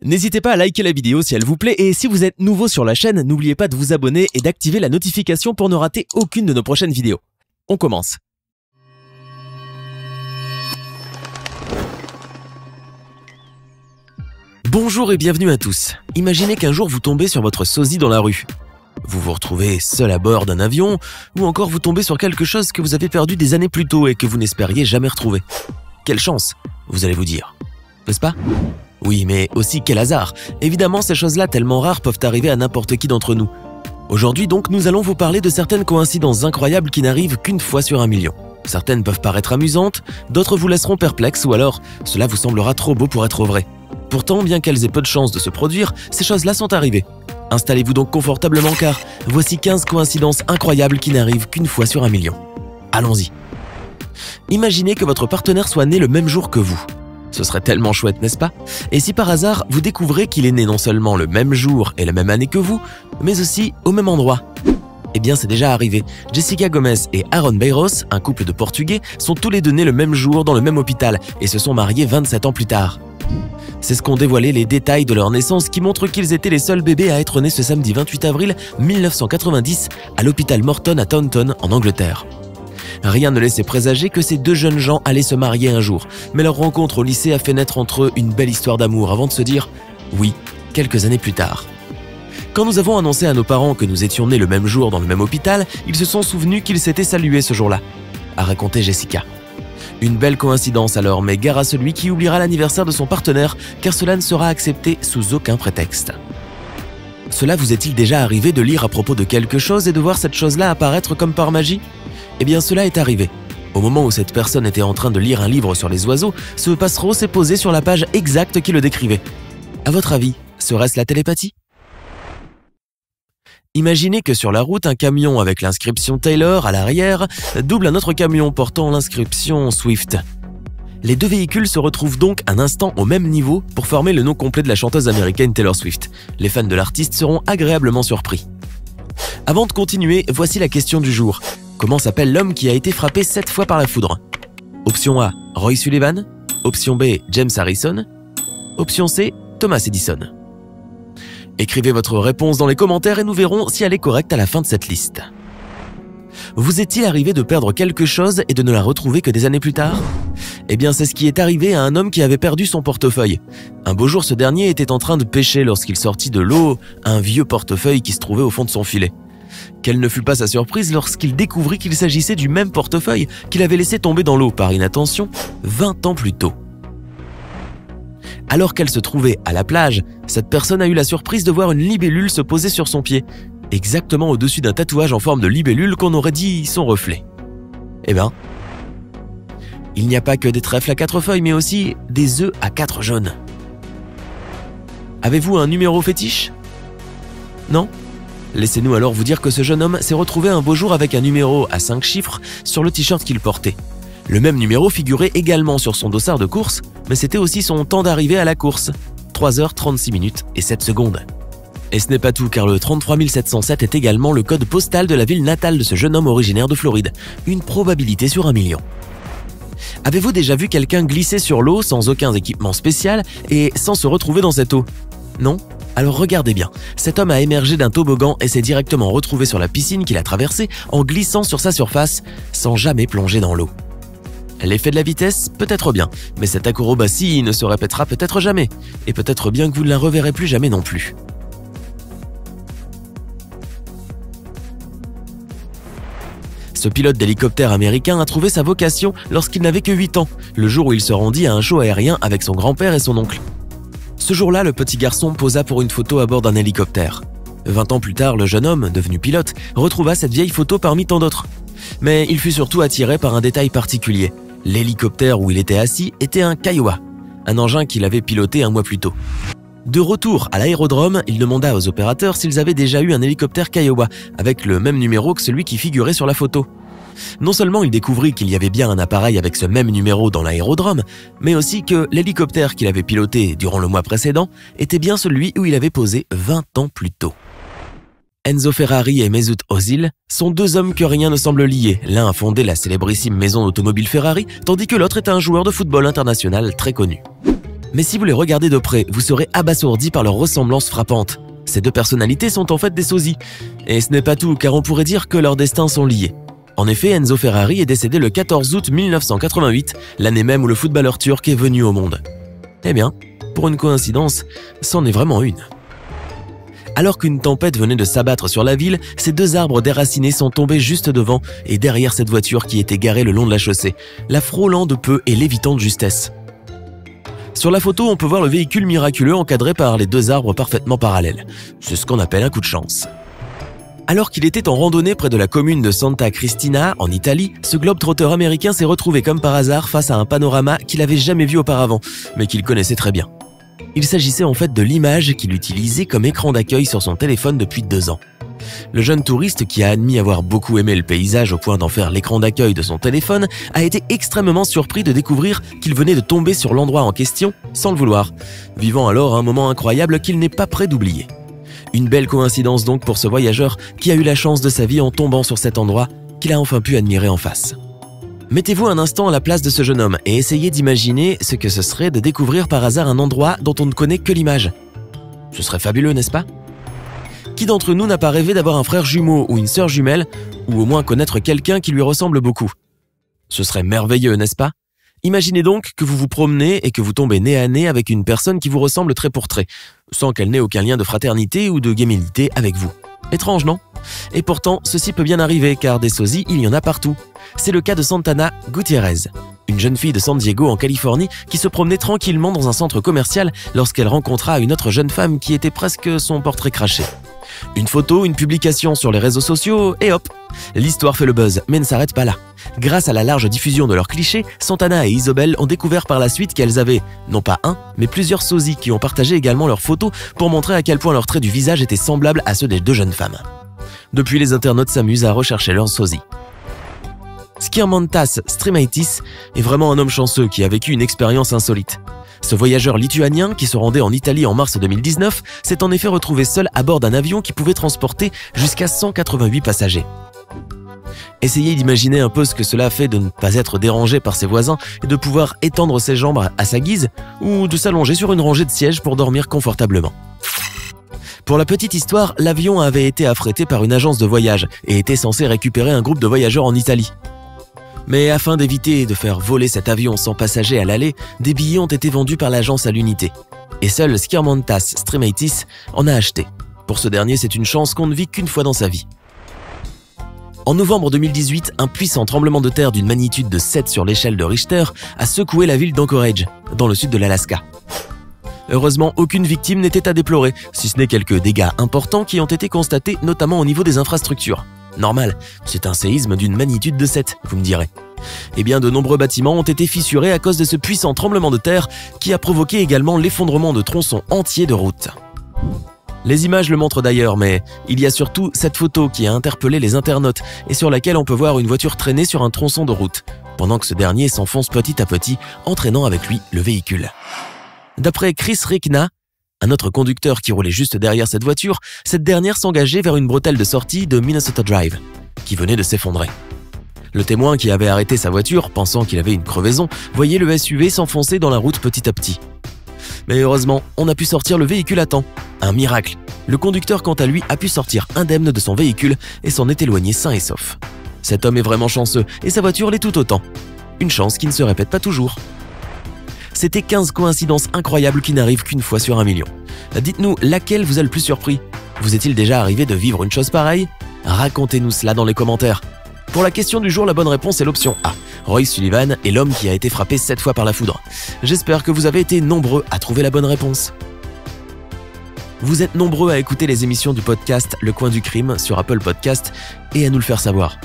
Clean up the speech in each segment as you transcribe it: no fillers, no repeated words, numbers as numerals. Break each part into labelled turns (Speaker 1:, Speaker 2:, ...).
Speaker 1: N'hésitez pas à liker la vidéo si elle vous plaît et si vous êtes nouveau sur la chaîne, n'oubliez pas de vous abonner et d'activer la notification pour ne rater aucune de nos prochaines vidéos. On commence. Bonjour et bienvenue à tous. Imaginez qu'un jour vous tombez sur votre sosie dans la rue. Vous vous retrouvez seul à bord d'un avion ou encore vous tombez sur quelque chose que vous avez perdu des années plus tôt et que vous n'espériez jamais retrouver. Quelle chance, vous allez vous dire, n'est-ce pas? Oui, mais aussi quel hasard. Évidemment, ces choses-là tellement rares peuvent arriver à n'importe qui d'entre nous. Aujourd'hui donc, nous allons vous parler de certaines coïncidences incroyables qui n'arrivent qu'une fois sur 1 million. Certaines peuvent paraître amusantes, d'autres vous laisseront perplexes ou alors cela vous semblera trop beau pour être vrai. Pourtant, bien qu'elles aient peu de chances de se produire, ces choses-là sont arrivées. Installez-vous donc confortablement car voici 15 coïncidences incroyables qui n'arrivent qu'une fois sur 1 million. Allons-y. Imaginez que votre partenaire soit né le même jour que vous. Ce serait tellement chouette, n'est-ce pas? Et si par hasard, vous découvrez qu'il est né non seulement le même jour et la même année que vous, mais aussi au même endroit? Eh bien, c'est déjà arrivé. Jessica Gomez et Aaron Beiros, un couple de Portugais, sont tous les deux nés le même jour dans le même hôpital et se sont mariés 27 ans plus tard. C'est ce qu'ont dévoilé les détails de leur naissance qui montrent qu'ils étaient les seuls bébés à être nés ce samedi 28 avril 1990 à l'hôpital Morton à Taunton, en Angleterre. Rien ne laissait présager que ces deux jeunes gens allaient se marier un jour, mais leur rencontre au lycée a fait naître entre eux une belle histoire d'amour avant de se dire « oui » quelques années plus tard. Quand nous avons annoncé à nos parents que nous étions nés le même jour dans le même hôpital, ils se sont souvenus qu'ils s'étaient salués ce jour-là, a raconté Jessica. Une belle coïncidence alors, mais gare à celui qui oubliera l'anniversaire de son partenaire, car cela ne sera accepté sous aucun prétexte. Cela vous est-il déjà arrivé de lire à propos de quelque chose et de voir cette chose-là apparaître comme par magie? Eh bien, cela est arrivé. Au moment où cette personne était en train de lire un livre sur les oiseaux, ce passereau s'est posé sur la page exacte qui le décrivait. À votre avis, serait-ce la télépathie? Imaginez que sur la route, un camion avec l'inscription Taylor à l'arrière double un autre camion portant l'inscription Swift. Les deux véhicules se retrouvent donc un instant au même niveau pour former le nom complet de la chanteuse américaine Taylor Swift. Les fans de l'artiste seront agréablement surpris. Avant de continuer, voici la question du jour. Comment s'appelle l'homme qui a été frappé 7 fois par la foudre? Option A, Roy Sullivan. Option B, James Harrison. Option C, Thomas Edison. Écrivez votre réponse dans les commentaires et nous verrons si elle est correcte à la fin de cette liste. Vous est-il arrivé de perdre quelque chose et de ne la retrouver que des années plus tard? Eh bien, c'est ce qui est arrivé à un homme qui avait perdu son portefeuille. Un beau jour, ce dernier était en train de pêcher lorsqu'il sortit de l'eau un vieux portefeuille qui se trouvait au fond de son filet. Quelle ne fut pas sa surprise lorsqu'il découvrit qu'il s'agissait du même portefeuille qu'il avait laissé tomber dans l'eau par inattention 20 ans plus tôt. Alors qu'elle se trouvait à la plage, cette personne a eu la surprise de voir une libellule se poser sur son pied, exactement au-dessus d'un tatouage en forme de libellule qu'on aurait dit son reflet. Eh bien, il n'y a pas que des trèfles à 4 feuilles, mais aussi des œufs à 4 jaunes. Avez-vous un numéro fétiche? Non? Laissez-nous alors vous dire que ce jeune homme s'est retrouvé un beau jour avec un numéro à 5 chiffres sur le t-shirt qu'il portait. Le même numéro figurait également sur son dossard de course, mais c'était aussi son temps d'arrivée à la course, 3h36 et 7 secondes. Et ce n'est pas tout, car le 33 707 est également le code postal de la ville natale de ce jeune homme originaire de Floride, une probabilité sur 1 million. Avez-vous déjà vu quelqu'un glisser sur l'eau sans aucun équipement spécial et sans se retrouver dans cette eau? Non? Alors regardez bien, cet homme a émergé d'un toboggan et s'est directement retrouvé sur la piscine qu'il a traversée en glissant sur sa surface sans jamais plonger dans l'eau. L'effet de la vitesse, peut-être bien, mais cette acrobatie ne se répétera peut-être jamais, et peut-être bien que vous ne la reverrez plus jamais non plus. Ce pilote d'hélicoptère américain a trouvé sa vocation lorsqu'il n'avait que 8 ans, le jour où il se rendit à un show aérien avec son grand-père et son oncle. Ce jour-là, le petit garçon posa pour une photo à bord d'un hélicoptère. 20 ans plus tard, le jeune homme, devenu pilote, retrouva cette vieille photo parmi tant d'autres. Mais il fut surtout attiré par un détail particulier. L'hélicoptère où il était assis était un Kiowa, un engin qu'il avait piloté un mois plus tôt. De retour à l'aérodrome, il demanda aux opérateurs s'ils avaient déjà eu un hélicoptère Kiowa avec le même numéro que celui qui figurait sur la photo. Non seulement il découvrit qu'il y avait bien un appareil avec ce même numéro dans l'aérodrome, mais aussi que l'hélicoptère qu'il avait piloté durant le mois précédent était bien celui où il avait posé 20 ans plus tôt. Enzo Ferrari et Mesut Özil sont deux hommes que rien ne semble lier. L'un a fondé la célébrissime maison d'automobile Ferrari, tandis que l'autre est un joueur de football international très connu. Mais si vous les regardez de près, vous serez abasourdi par leur ressemblance frappante. Ces deux personnalités sont en fait des sosies. Et ce n'est pas tout, car on pourrait dire que leurs destins sont liés. En effet, Enzo Ferrari est décédé le 14 août 1988, l'année même où le footballeur turc est venu au monde. Eh bien, pour une coïncidence, c'en est vraiment une. Alors qu'une tempête venait de s'abattre sur la ville, ces deux arbres déracinés sont tombés juste devant et derrière cette voiture qui était garée le long de la chaussée, la frôlant de peu et l'évitant de justesse. Sur la photo, on peut voir le véhicule miraculeux encadré par les deux arbres parfaitement parallèles. C'est ce qu'on appelle un coup de chance. Alors qu'il était en randonnée près de la commune de Santa Cristina, en Italie, ce globe-trotteur américain s'est retrouvé comme par hasard face à un panorama qu'il n'avait jamais vu auparavant, mais qu'il connaissait très bien. Il s'agissait en fait de l'image qu'il utilisait comme écran d'accueil sur son téléphone depuis 2 ans. Le jeune touriste, qui a admis avoir beaucoup aimé le paysage au point d'en faire l'écran d'accueil de son téléphone, a été extrêmement surpris de découvrir qu'il venait de tomber sur l'endroit en question sans le vouloir, vivant alors un moment incroyable qu'il n'est pas prêt d'oublier. Une belle coïncidence donc pour ce voyageur qui a eu la chance de sa vie en tombant sur cet endroit qu'il a enfin pu admirer en face. Mettez-vous un instant à la place de ce jeune homme et essayez d'imaginer ce que ce serait de découvrir par hasard un endroit dont on ne connaît que l'image. Ce serait fabuleux, n'est-ce pas ? Qui d'entre nous n'a pas rêvé d'avoir un frère jumeau ou une sœur jumelle, ou au moins connaître quelqu'un qui lui ressemble beaucoup ? Ce serait merveilleux, n'est-ce pas ? Imaginez donc que vous vous promenez et que vous tombez nez à nez avec une personne qui vous ressemble trait pour trait, sans qu'elle n'ait aucun lien de fraternité ou de gémellité avec vous. Étrange, non ? Et pourtant, ceci peut bien arriver car des sosies, il y en a partout. C'est le cas de Santana Gutiérrez, une jeune fille de San Diego en Californie qui se promenait tranquillement dans un centre commercial lorsqu'elle rencontra une autre jeune femme qui était presque son portrait craché. Une photo, une publication sur les réseaux sociaux et hop, l'histoire fait le buzz, mais ne s'arrête pas là. Grâce à la large diffusion de leurs clichés, Santana et Isobel ont découvert par la suite qu'elles avaient, non pas un, mais plusieurs sosies qui ont partagé également leurs photos pour montrer à quel point leurs traits du visage étaient semblables à ceux des deux jeunes femmes. Depuis, les internautes s'amusent à rechercher leurs sosies. Skirmantas Strimaitis est vraiment un homme chanceux qui a vécu une expérience insolite. Ce voyageur lituanien, qui se rendait en Italie en mars 2019, s'est en effet retrouvé seul à bord d'un avion qui pouvait transporter jusqu'à 188 passagers. Essayez d'imaginer un peu ce que cela fait de ne pas être dérangé par ses voisins et de pouvoir étendre ses jambes à sa guise ou de s'allonger sur une rangée de sièges pour dormir confortablement. Pour la petite histoire, l'avion avait été affrété par une agence de voyage et était censé récupérer un groupe de voyageurs en Italie. Mais afin d'éviter de faire voler cet avion sans passagers à l'aller, des billets ont été vendus par l'agence à l'unité. Et seul Skirmantas Strimaitis en a acheté. Pour ce dernier, c'est une chance qu'on ne vit qu'une fois dans sa vie. En novembre 2018, un puissant tremblement de terre d'une magnitude de 7 sur l'échelle de Richter a secoué la ville d'Anchorage, dans le sud de l'Alaska. Heureusement, aucune victime n'était à déplorer, si ce n'est quelques dégâts importants qui ont été constatés notamment au niveau des infrastructures. Normal, c'est un séisme d'une magnitude de 7, vous me direz. Eh bien, de nombreux bâtiments ont été fissurés à cause de ce puissant tremblement de terre qui a provoqué également l'effondrement de tronçons entiers de routes. Les images le montrent d'ailleurs, mais il y a surtout cette photo qui a interpellé les internautes et sur laquelle on peut voir une voiture traîner sur un tronçon de route, pendant que ce dernier s'enfonce petit à petit, entraînant avec lui le véhicule. D'après Chris Rekna, un autre conducteur qui roulait juste derrière cette voiture, cette dernière s'engageait vers une bretelle de sortie de Minnesota Drive, qui venait de s'effondrer. Le témoin qui avait arrêté sa voiture, pensant qu'il avait une crevaison, voyait le SUV s'enfoncer dans la route petit à petit. Mais heureusement, on a pu sortir le véhicule à temps. Un miracle. Le conducteur, quant à lui, a pu sortir indemne de son véhicule et s'en est éloigné sain et sauf. Cet homme est vraiment chanceux et sa voiture l'est tout autant. Une chance qui ne se répète pas toujours. C'était 15 coïncidences incroyables qui n'arrivent qu'une fois sur 1 million. Dites-nous, laquelle vous a le plus surpris ? Vous est-il déjà arrivé de vivre une chose pareille ? Racontez-nous cela dans les commentaires. Pour la question du jour, la bonne réponse est l'option A. Royce Sullivan est l'homme qui a été frappé 7 fois par la foudre. J'espère que vous avez été nombreux à trouver la bonne réponse. Vous êtes nombreux à écouter les émissions du podcast Le Coin du Crime sur Apple Podcast et à nous le faire savoir.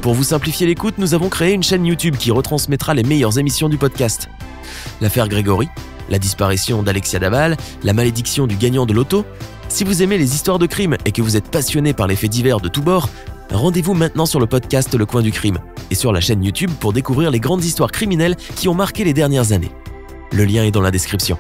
Speaker 1: Pour vous simplifier l'écoute, nous avons créé une chaîne YouTube qui retransmettra les meilleures émissions du podcast. L'affaire Grégory, la disparition d'Alexia Daval, la malédiction du gagnant de l'auto. Si vous aimez les histoires de crime et que vous êtes passionné par les faits divers de tous bords, rendez-vous maintenant sur le podcast Le Coin du Crime et sur la chaîne YouTube pour découvrir les grandes histoires criminelles qui ont marqué les dernières années. Le lien est dans la description.